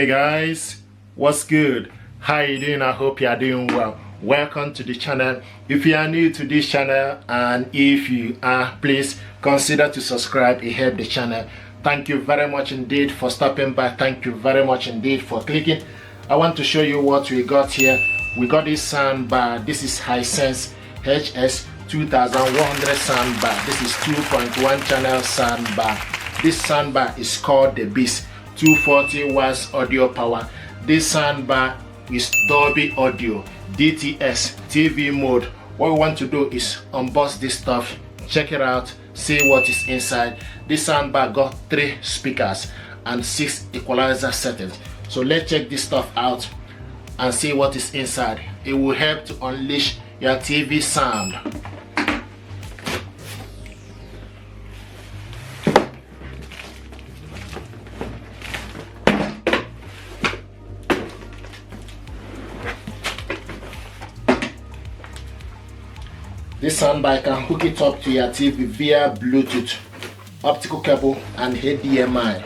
Hey guys, what's good? How you doing? I hope you are doing well. Welcome to the channel. If you are new to this channel, and if you are, please consider to subscribe. It helps the channel. Thank you very much indeed for stopping by. Thank you very much indeed for clicking. I want to show you what we got here. We got this soundbar. This is Hisense HS2100 soundbar. This is 2.1 channel soundbar. This soundbar is called the Beast. 240 watts audio power. This soundbar is Dolby Audio, DTS, TV mode. What we want to do is unbox this stuff, check it out, see what is inside. This soundbar got 3 speakers and 6 equalizer settings. So let's check this stuff out and see what is inside. It will help to unleash your TV sound. This soundbar can hook it up to your TV via Bluetooth, optical cable and HDMI.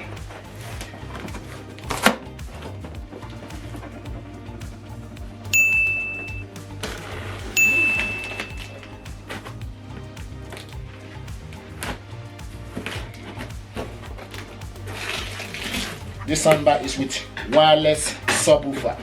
This soundbar is with wireless subwoofer.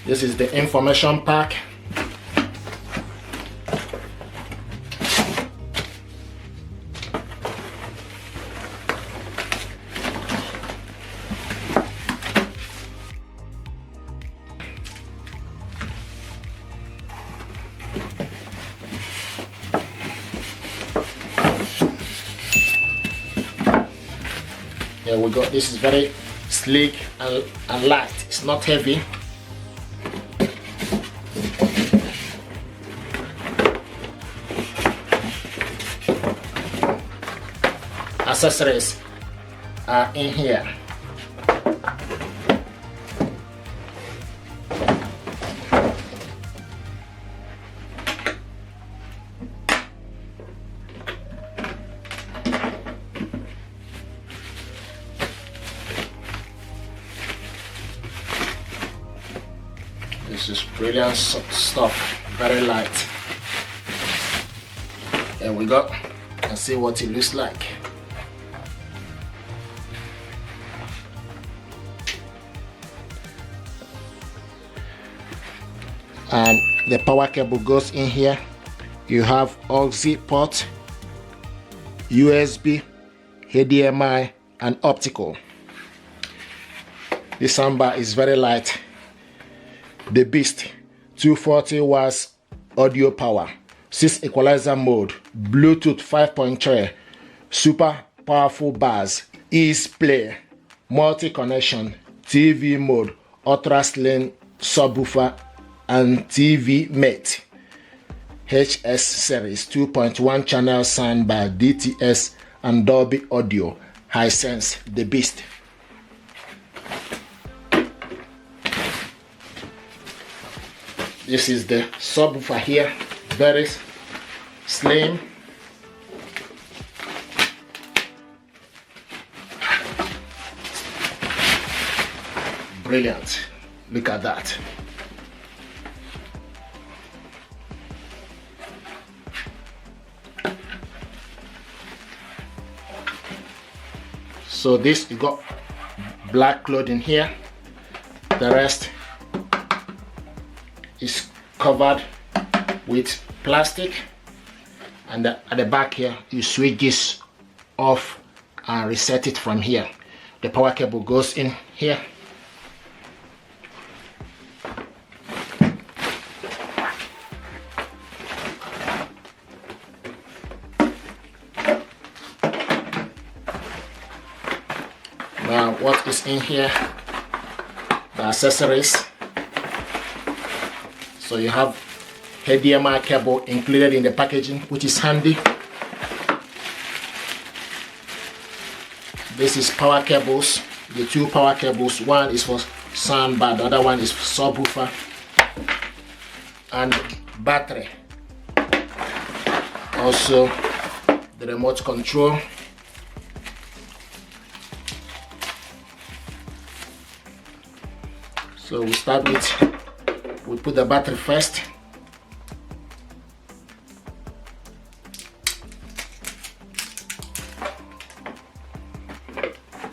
This is the information pack. Here we go. This is very sleek and light. It's not heavy. Accessories are in here. This is brilliant stuff, very light. There we go, and see what it looks like. And the power cable goes in here. You have aux port, USB, HDMI and optical. This soundbar is very light. The Beast, 240 watts audio power, 6 equalizer mode, Bluetooth 5.3, super powerful bass, ease play, multi connection, TV mode, ultra slim subwoofer and TV mate. HS series 2.1 channel soundbar, DTS and Dolby Audio. Hisense, the Beast. This is the subwoofer here, very slim. Brilliant. Look at that. So this, you got black clothing here. The rest is covered with plastic, and at the back here you switch this off and reset it from here. The power cable goes in here. Now what is in here? The accessories. So you have HDMI cable included in the packaging, which is handy. This is power cables, the 2 power cables. One is for soundbar, the other one is for subwoofer. and battery. Also the remote control. So we start with, we put the battery first.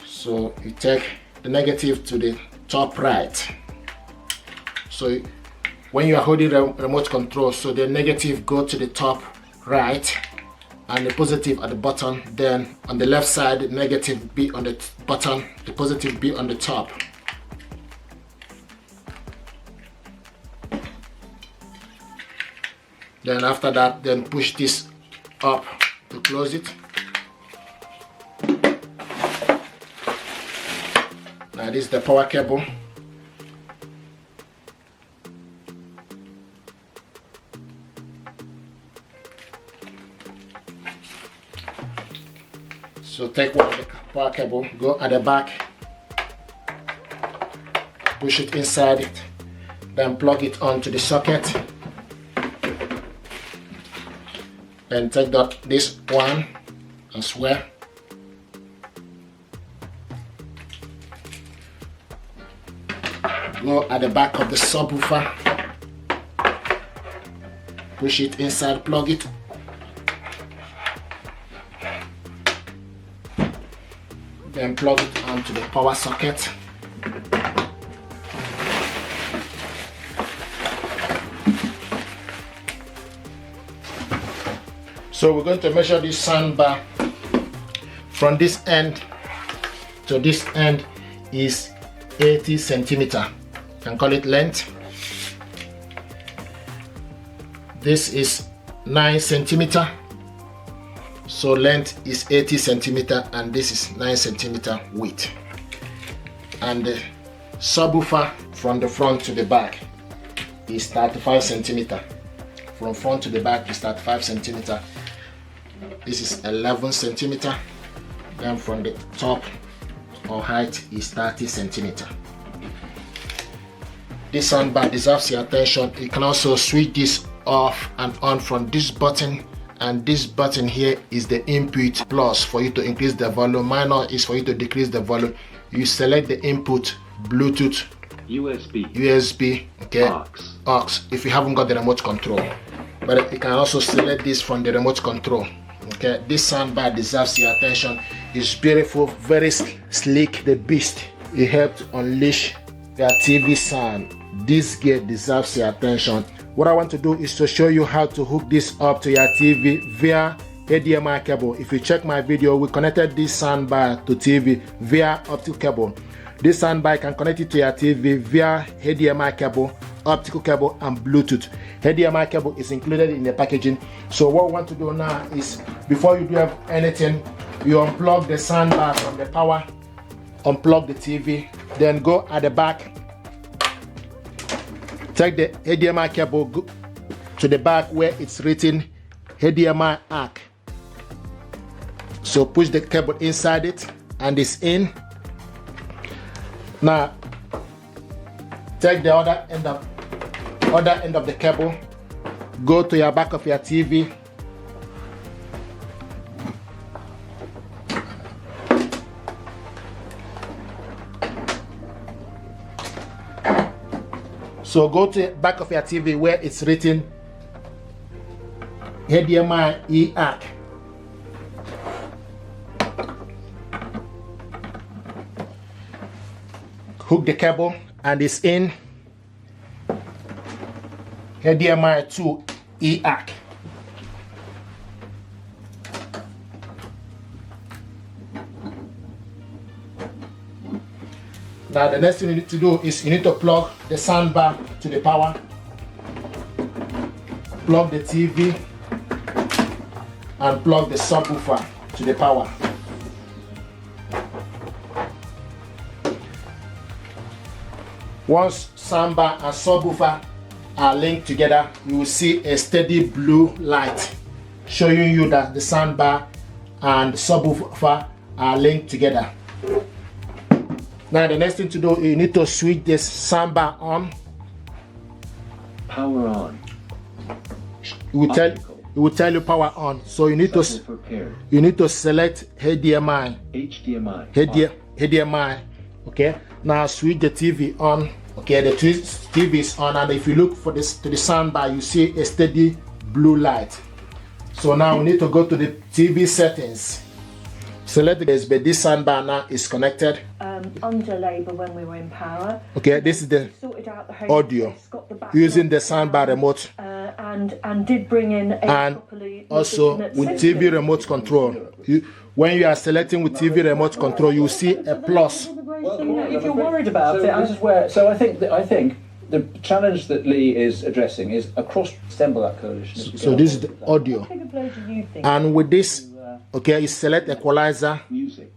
So you take the negative to the top right. So when you are holding the remote control, so the negative go to the top right and the positive at the bottom. Then on the left side, the negative be on the bottom, the positive be on the top. Then after that, then push this up to close it. Now this is the power cable. So take one of the power cable, go at the back, push it inside it, then plug it onto the socket. Then take this one as well. Go at the back of the subwoofer, push it inside, plug it. Then plug it onto the power socket. So we're going to measure this soundbar from this end to this end is 80 centimeter. You can call it length. This is 9 centimeter. So length is 80 centimeter and this is 9 centimeter width. And the subwoofer from the front to the back is 35 centimeter. From front to the back is 35 centimeter. This is 11 centimeter. Then from the top or height is 30 centimeter. This soundbar deserves your attention. You can also switch this off and on from this button, and this button here is the input plus for you to increase the volume, minor is for you to decrease the volume. You select the input, Bluetooth, USB, okay, aux if you haven't got the remote control, but you can also select this from the remote control. Okay, this soundbar deserves your attention. It's beautiful, very sleek, the beast. It helps unleash your TV sound. This gear deserves your attention. What I want to do is to show you how to hook this up to your TV via HDMI cable. If you check my video, we connected this soundbar to TV via optical cable. This soundbar can connect it to your TV via HDMI cable, optical cable, and Bluetooth. HDMI cable is included in the packaging. So what we want to do now is, before you do anything, you unplug the soundbar from the power, unplug the TV, then go at the back, take the HDMI cable to the back where it's written HDMI ARC. So push the cable inside it and it's in. Now take the other end of the cable, go to your back of your TV, so go to the back of your TV where it's written HDMI ARC. Hook the cable and it's in. HDMI to ARC. Now the next thing you need to do is you need to plug the soundbar to the power, plug the TV, and plug the subwoofer to the power. Once soundbar and subwoofer are linked together, you will see a steady blue light showing you that the soundbar and subwoofer are linked together. Now the next thing to do, you need to switch this soundbar on. Power on. it will tell you power on. So you need to select HDMI. HDMI. Okay. Now switch the TV on. Okay, the TV is on, and if you look for this to the soundbar, you see a steady blue light. So now we need to go to the TV settings. Select this, but this soundbar now is connected. Under labor when we were in power. Okay, this is the audio using the soundbar remote. And did bring in a also with TV remote control. When you are selecting with TV remote control, you see a plus. Well, if you're worried about it, I think the challenge that Lee is addressing is across that coalition. So this is the audio, and with this, okay, you select equalizer. Music.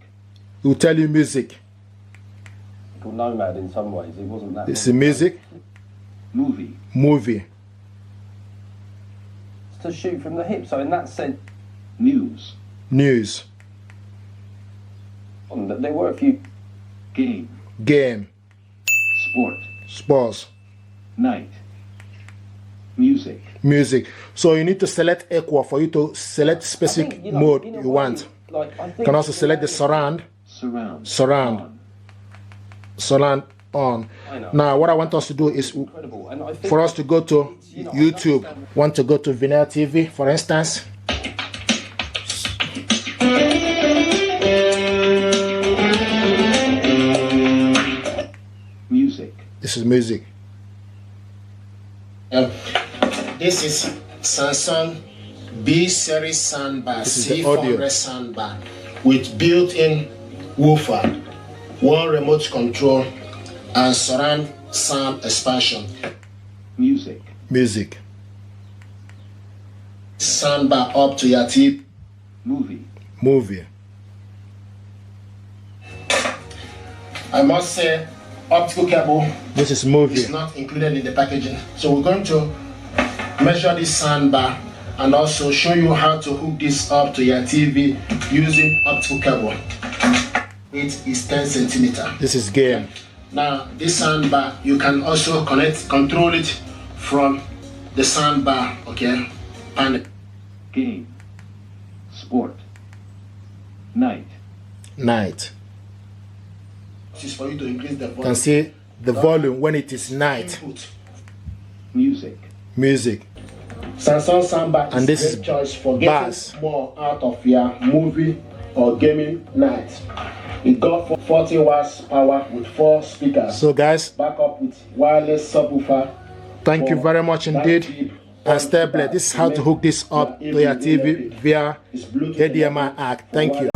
It will tell you music. Called Nomad in some ways. It wasn't that. It's a music. Movie. It's to shoot from the hip. So in that sense, News. There were a few. Game. Sports. Night. Music. So you need to select equal for you to select specific mode you want. You can also select the surround on. Now what I want us to do is for us to go to YouTube. Want to go to VINNEZ TV, for instance. This is music. This is Samsung B series soundbar, C400 soundbar with built-in woofer, one remote control, and surround sound expansion. Music. Soundbar up to your TV. Movie. I must say, optical cable. This is movie. It's not included in the packaging. So we're going to measure this soundbar and also show you how to hook this up to your TV using optical cable. It is 10 centimeter. This is game. Now this soundbar, you can also control it from the soundbar, okay? And Game. Sport. Night. This is for you to increase the volume. You can see the volume when it is night. Music. Samsung soundbar and this is choice for getting more out of your movie or gaming night. It got 40 watts power with 4 speakers. So guys, backup with wireless subwoofer. Thank you very much indeed. And stay blessed. This is how to hook this up to your TV via HDMI ARC. Thank you.